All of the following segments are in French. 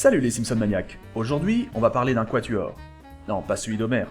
Salut les Simpson maniaques. Aujourd'hui, on va parler d'un quatuor. Non, pas celui d'Homer.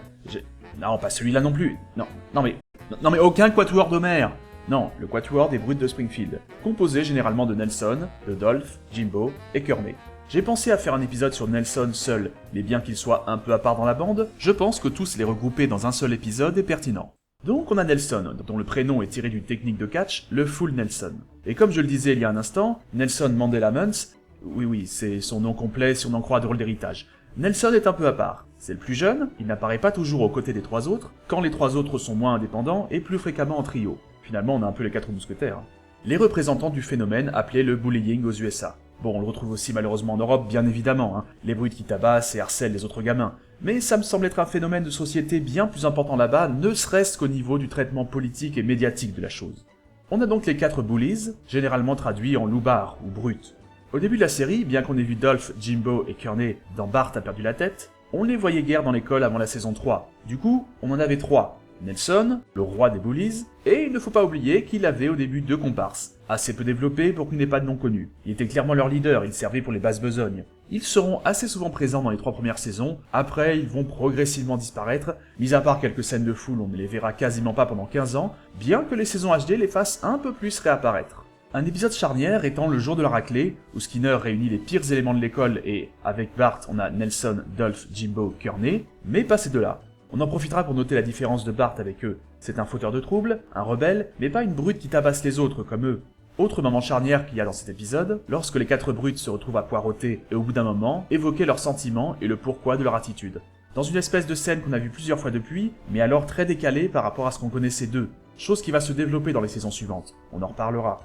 Non, pas celui-là non plus. Non mais aucun quatuor d'Homer. Non, le quatuor des Brutes de Springfield, composé généralement de Nelson, de Dolph, Jimbo et Kearney. J'ai pensé à faire un épisode sur Nelson seul, mais bien qu'il soit un peu à part dans la bande, je pense que tous les regrouper dans un seul épisode est pertinent. Donc on a Nelson, dont le prénom est tiré d'une technique de catch, le Full Nelson. Et comme je le disais il y a un instant, Nelson Mandela Muntz, oui, c'est son nom complet si on en croit à Drôle d'héritage. Nelson est un peu à part. C'est le plus jeune, il n'apparaît pas toujours aux côtés des trois autres, quand les trois autres sont moins indépendants et plus fréquemment en trio. Finalement, on a un peu les quatre mousquetaires. Les représentants du phénomène appelé le bullying aux USA. Bon, on le retrouve aussi malheureusement en Europe, bien évidemment, les brutes qui tabassent et harcèlent les autres gamins. Mais ça me semble être un phénomène de société bien plus important là-bas, ne serait-ce qu'au niveau du traitement politique et médiatique de la chose. On a donc les 4 bullies, généralement traduits en loupards ou brutes. Au début de la série, bien qu'on ait vu Dolph, Jimbo et Kearney dans Bart a perdu la tête, on les voyait guère dans l'école avant la saison 3. Du coup, on en avait 3. Nelson, le roi des bullies, et il ne faut pas oublier qu'il avait au début 2 comparses, assez peu développés pour qu'il n'ait pas de nom connu. Il était clairement leur leader, il servait pour les basses besognes. Ils seront assez souvent présents dans les 3 premières saisons, après ils vont progressivement disparaître, mis à part quelques scènes de foule on ne les verra quasiment pas pendant 15 ans, bien que les saisons HD les fassent un peu plus réapparaître. Un épisode charnière étant le jour de la raclée, où Skinner réunit les pires éléments de l'école et, avec Bart, on a Nelson, Dolph, Jimbo, Kearney, mais pas ces deux-là. On en profitera pour noter la différence de Bart avec eux. C'est un fauteur de troubles, un rebelle, mais pas une brute qui tabasse les autres comme eux. Autre moment charnière qu'il y a dans cet épisode, lorsque les 4 brutes se retrouvent à poireauter et au bout d'un moment, évoquer leurs sentiments et le pourquoi de leur attitude. Dans une espèce de scène qu'on a vue plusieurs fois depuis, mais alors très décalée par rapport à ce qu'on connaissait d'eux. Chose qui va se développer dans les saisons suivantes. On en reparlera.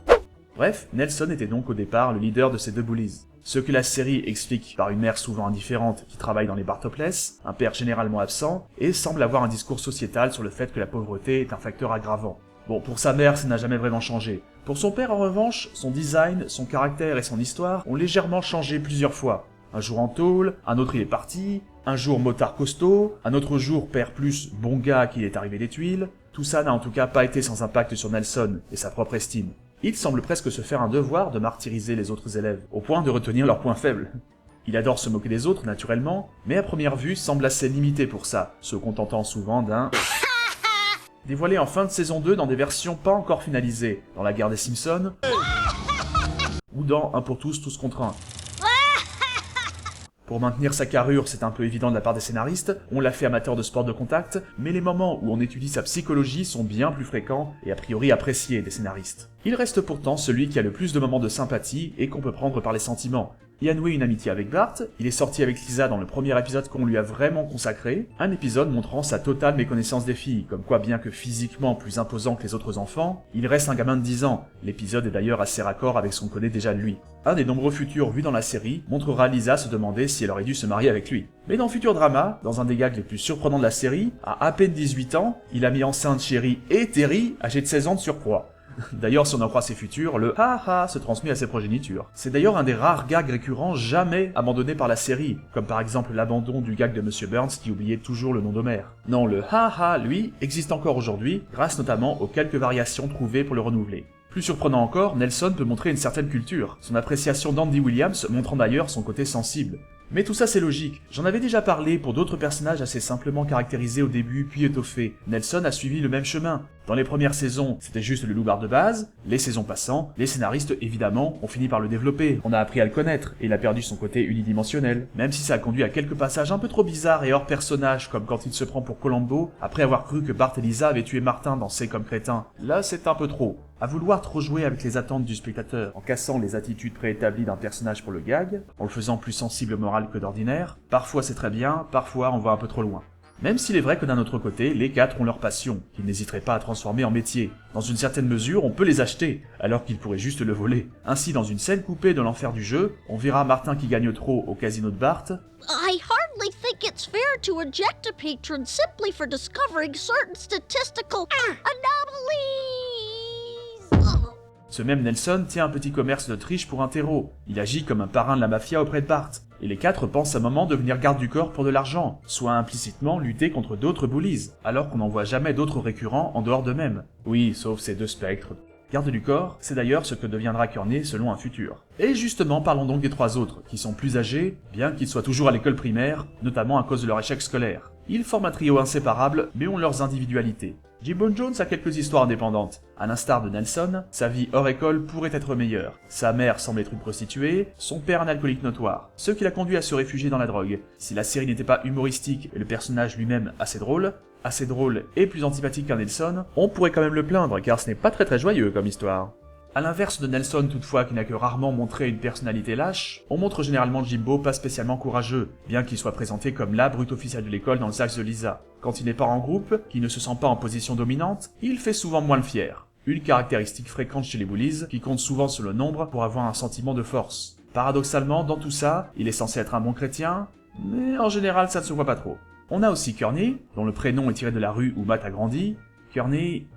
Bref, Nelson était donc au départ le leader de ces 2 bullies. Ce que la série explique par une mère souvent indifférente qui travaille dans les bars topless, un père généralement absent, et semble avoir un discours sociétal sur le fait que la pauvreté est un facteur aggravant. Bon, pour sa mère, ça n'a jamais vraiment changé. Pour son père, en revanche, son design, son caractère et son histoire ont légèrement changé plusieurs fois. Un jour en tôle, un autre il est parti, un jour motard costaud, un autre jour père plus bon gars qu'il est arrivé des tuiles. Tout ça n'a en tout cas pas été sans impact sur Nelson et sa propre estime. Il semble presque se faire un devoir de martyriser les autres élèves, au point de retenir leurs points faibles. Il adore se moquer des autres, naturellement, mais à première vue semble assez limité pour ça, se contentant souvent d'un dévoilé en fin de saison 2 dans des versions pas encore finalisées, dans La Guerre des Simpsons, ou dans Un pour tous, tous contre un. Pour maintenir sa carrure, c'est un peu évident de la part des scénaristes, on l'a fait amateur de sport de contact, mais les moments où on étudie sa psychologie sont bien plus fréquents et a priori appréciés des scénaristes. Il reste pourtant celui qui a le plus de moments de sympathie et qu'on peut prendre par les sentiments. Il a noué une amitié avec Bart, il est sorti avec Lisa dans le premier épisode qu'on lui a vraiment consacré, un épisode montrant sa totale méconnaissance des filles, comme quoi bien que physiquement plus imposant que les autres enfants, il reste un gamin de 10 ans, l'épisode est d'ailleurs assez raccord avec ce qu'on connaît déjà de lui. Un des nombreux futurs vus dans la série montrera Lisa se demander si elle aurait dû se marier avec lui. Mais dans Futur Drama, dans un des gags les plus surprenants de la série, à peine 18 ans, il a mis enceinte Sherry et Terry, âgés de 16 ans de surcroît. D'ailleurs, si on en croit ses futurs, le ha-ha se transmet à ses progénitures. C'est d'ailleurs un des rares gags récurrents jamais abandonnés par la série, comme par exemple l'abandon du gag de Monsieur Burns qui oubliait toujours le nom d'Homer. Non, le ha-ha, lui, existe encore aujourd'hui, grâce notamment aux quelques variations trouvées pour le renouveler. Plus surprenant encore, Nelson peut montrer une certaine culture, son appréciation d'Andy Williams montrant d'ailleurs son côté sensible. Mais tout ça c'est logique, j'en avais déjà parlé pour d'autres personnages assez simplement caractérisés au début puis étoffés. Nelson a suivi le même chemin. Dans les premières saisons, c'était juste le loupard de base, les saisons passant, les scénaristes évidemment ont fini par le développer, on a appris à le connaître, et il a perdu son côté unidimensionnel, même si ça a conduit à quelques passages un peu trop bizarres et hors personnage, comme quand il se prend pour Columbo, après avoir cru que Bart et Lisa avaient tué Martin dans C'est comme crétin. Là c'est un peu trop. À vouloir trop jouer avec les attentes du spectateur, en cassant les attitudes préétablies d'un personnage pour le gag, en le faisant plus sensible au moral que d'ordinaire, parfois c'est très bien, parfois on va un peu trop loin. Même s'il est vrai que d'un autre côté, les 4 ont leur passion, qu'ils n'hésiteraient pas à transformer en métier. Dans une certaine mesure, on peut les acheter, alors qu'ils pourraient juste le voler. Ainsi, dans une scène coupée de l'enfer du jeu, on verra Martin qui gagne trop au casino de Bart. I hardly think it's fair to eject a patron simply for discovering certain statistical anomalies. Ce même Nelson tient un petit commerce de triche pour un terreau. Il agit comme un parrain de la mafia auprès de Bart. Et les 4 pensent à un moment devenir garde du corps pour de l'argent, soit implicitement lutter contre d'autres bullies, alors qu'on n'en voit jamais d'autres récurrents en dehors d'eux-mêmes. Oui, sauf ces 2 spectres. Garde du corps, c'est d'ailleurs ce que deviendra Kearney selon un futur. Et justement, parlons donc des 3 autres, qui sont plus âgés, bien qu'ils soient toujours à l'école primaire, notamment à cause de leur échec scolaire. Ils forment un trio inséparable, mais ont leurs individualités. Jimbo Jones a quelques histoires indépendantes. À l'instar de Nelson, sa vie hors école pourrait être meilleure. Sa mère semble être une prostituée, son père un alcoolique notoire, ce qui l'a conduit à se réfugier dans la drogue. Si la série n'était pas humoristique et le personnage lui-même assez drôle et plus antipathique qu'un Nelson, on pourrait quand même le plaindre car ce n'est pas très joyeux comme histoire. A l'inverse de Nelson toutefois qui n'a que rarement montré une personnalité lâche, on montre généralement Jimbo pas spécialement courageux, bien qu'il soit présenté comme la brute officielle de l'école dans le sax de Lisa. Quand il n'est pas en groupe, qu'il ne se sent pas en position dominante, il fait souvent moins le fier. Une caractéristique fréquente chez les bullies, qui compte souvent sur le nombre pour avoir un sentiment de force. Paradoxalement, dans tout ça, il est censé être un bon chrétien, mais en général ça ne se voit pas trop. On a aussi Kearney, dont le prénom est tiré de la rue où Matt a grandi. Kearney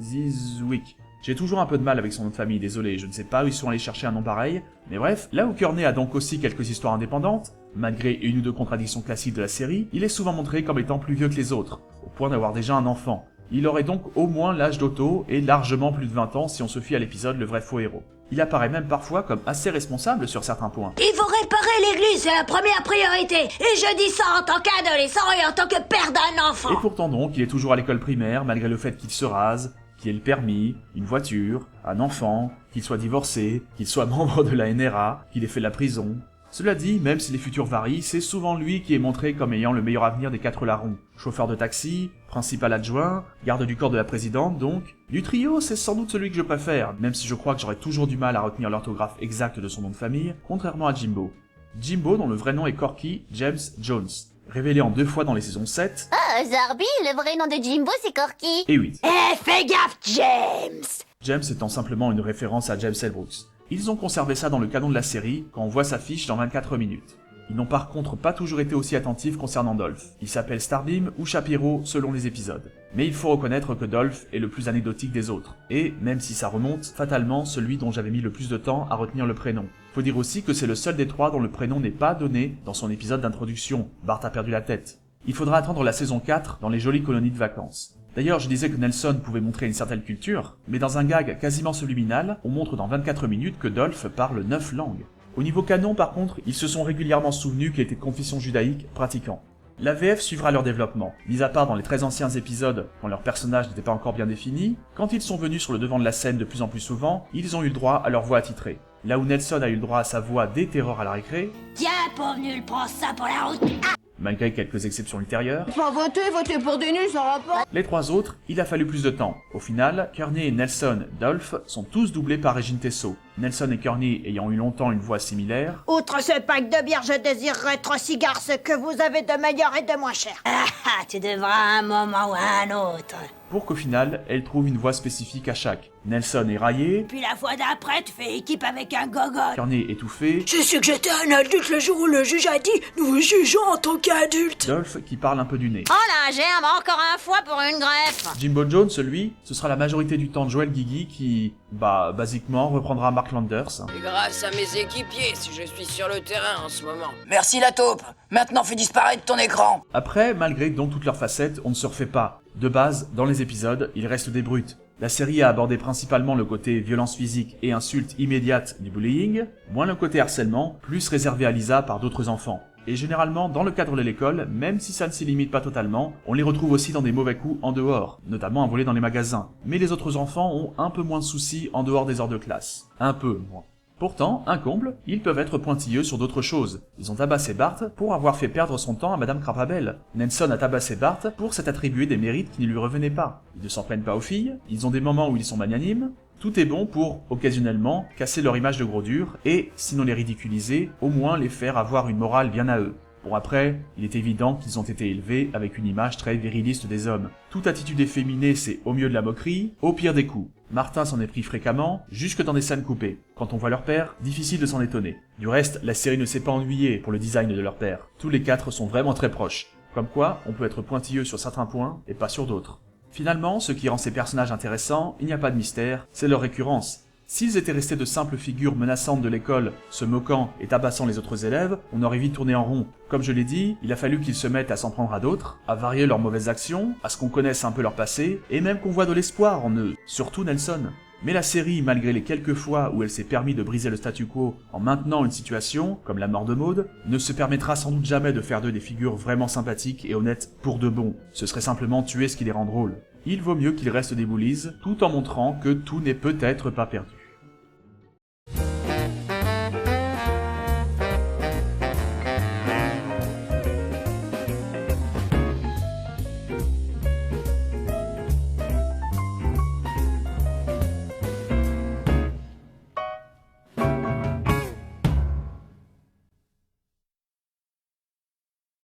Zizwick. J'ai toujours un peu de mal avec son nom de famille, désolé, je ne sais pas où ils sont allés chercher un nom pareil, mais bref, là où Kearney a donc aussi quelques histoires indépendantes, malgré une ou deux contradictions classiques de la série, il est souvent montré comme étant plus vieux que les autres, au point d'avoir déjà un enfant. Il aurait donc au moins l'âge d'Otto et largement plus de 20 ans si on se fie à l'épisode Le vrai faux héros. Il apparaît même parfois comme assez responsable sur certains points. Il faut réparer l'église, c'est la première priorité. Et je dis ça en tant qu'adolescent et en tant que père d'un enfant. Et pourtant donc, il est toujours à l'école primaire, malgré le fait qu'il se rase, qu'il ait le permis, une voiture, un enfant, qu'il soit divorcé, qu'il soit membre de la NRA, qu'il ait fait la prison. Cela dit, même si les futurs varient, c'est souvent lui qui est montré comme ayant le meilleur avenir des 4 larrons. Chauffeur de taxi, principal adjoint, garde du corps de la présidente donc. Du trio, c'est sans doute celui que je préfère, même si je crois que j'aurais toujours du mal à retenir l'orthographe exacte de son nom de famille, contrairement à Jimbo. Jimbo, dont le vrai nom est Corky James Jones. Révélé en 2 fois dans les saisons 7... Ah, Zarbi, le vrai nom de Jimbo, c'est Corky. Et 8. Eh, fais gaffe, James! James étant simplement une référence à James L. Brooks. Ils ont conservé ça dans le canon de la série, quand on voit sa fiche dans 24 minutes. Ils n'ont par contre pas toujours été aussi attentifs concernant Dolph. Il s'appelle Starbeam ou Shapiro selon les épisodes. Mais il faut reconnaître que Dolph est le plus anecdotique des autres, et, même si ça remonte, fatalement celui dont j'avais mis le plus de temps à retenir le prénom. Faut dire aussi que c'est le seul des 3 dont le prénom n'est pas donné dans son épisode d'introduction, Bart a perdu la tête. Il faudra attendre la saison 4 dans les jolies colonies de vacances. D'ailleurs, je disais que Nelson pouvait montrer une certaine culture, mais dans un gag quasiment subliminal, on montre dans 24 minutes que Dolph parle 9 langues. Au niveau canon, par contre, ils se sont régulièrement souvenus qu'il était de confession judaïque pratiquant. La VF suivra leur développement, mis à part dans les très anciens épisodes, quand leurs personnages n'étaient pas encore bien définis, quand ils sont venus sur le devant de la scène de plus en plus souvent, ils ont eu le droit à leur voix attitrée. Là où Nelson a eu le droit à sa voix dès Terreur à la récré... Tiens, pauvre nul, prends ça pour la route. Malgré quelques exceptions ultérieures, Pas voter pour des nuls, ça va pas. les 3 autres, il a fallu plus de temps. Au final, Kearney, Nelson, Dolph sont tous doublés par Régine Tessot. Nelson et Kearney ayant eu longtemps une voix similaire, Outre ce pack de bière, je désirerais 3 cigares, ce que vous avez de meilleur et de moins cher. Ah, tu devras à un moment ou à un autre. pour qu'au final, elle trouve une voix spécifique à chaque. Nelson est raillé, Puis la fois d'après, tu fais équipe avec un gogol. Kearney étouffé, J'ai su que j'étais un adulte le jour où le juge a dit « Nous vous jugeons en tant qu'adulte ». Dolph qui parle un peu du nez. Oh là, germe encore un foie pour une greffe. Jimbo Jones, lui, ce sera la majorité du temps Joel Gigi qui, basiquement, reprendra Mark Landers. C'est grâce à mes équipiers si je suis sur le terrain en ce moment. Merci la taupe. Maintenant fais disparaître ton écran. Après, malgré donc toutes leurs facettes, on ne se refait pas. De base, dans les épisodes, il reste des brutes. La série a abordé principalement le côté violence physique et insulte immédiate du bullying, moins le côté harcèlement, plus réservé à Lisa par d'autres enfants. Et généralement, dans le cadre de l'école, même si ça ne s'y limite pas totalement, on les retrouve aussi dans des mauvais coups en dehors, notamment à voler dans les magasins. Mais les autres enfants ont un peu moins de soucis en dehors des heures de classe. Un peu moins. Pourtant, un comble, ils peuvent être pointilleux sur d'autres choses. Ils ont tabassé Bart pour avoir fait perdre son temps à Madame Crabapple. Nelson a tabassé Bart pour s'être attribué des mérites qui ne lui revenaient pas. Ils ne s'en prennent pas aux filles, ils ont des moments où ils sont magnanimes. Tout est bon pour, occasionnellement, casser leur image de gros dur et, sinon les ridiculiser, au moins les faire avoir une morale bien à eux. Bon après, il est évident qu'ils ont été élevés avec une image très viriliste des hommes. Toute attitude efféminée c'est au mieux de la moquerie, au pire des coups. Martin s'en est pris fréquemment, jusque dans des scènes coupées. Quand on voit leur père, difficile de s'en étonner. Du reste, la série ne s'est pas ennuyée pour le design de leur père. Tous les 4 sont vraiment très proches. Comme quoi, on peut être pointilleux sur certains points et pas sur d'autres. Finalement, ce qui rend ces personnages intéressants, il n'y a pas de mystère, c'est leur récurrence. S'ils étaient restés de simples figures menaçantes de l'école, se moquant et tabassant les autres élèves, on aurait vite tourné en rond. Comme je l'ai dit, il a fallu qu'ils se mettent à s'en prendre à d'autres, à varier leurs mauvaises actions, à ce qu'on connaisse un peu leur passé, et même qu'on voit de l'espoir en eux, surtout Nelson. Mais la série, malgré les quelques fois où elle s'est permis de briser le statu quo en maintenant une situation, comme la mort de Maud, ne se permettra sans doute jamais de faire d'eux des figures vraiment sympathiques et honnêtes pour de bon. Ce serait simplement tuer ce qui les rend drôles. Il vaut mieux qu'ils restent des bullies, tout en montrant que tout n'est peut-être pas perdu.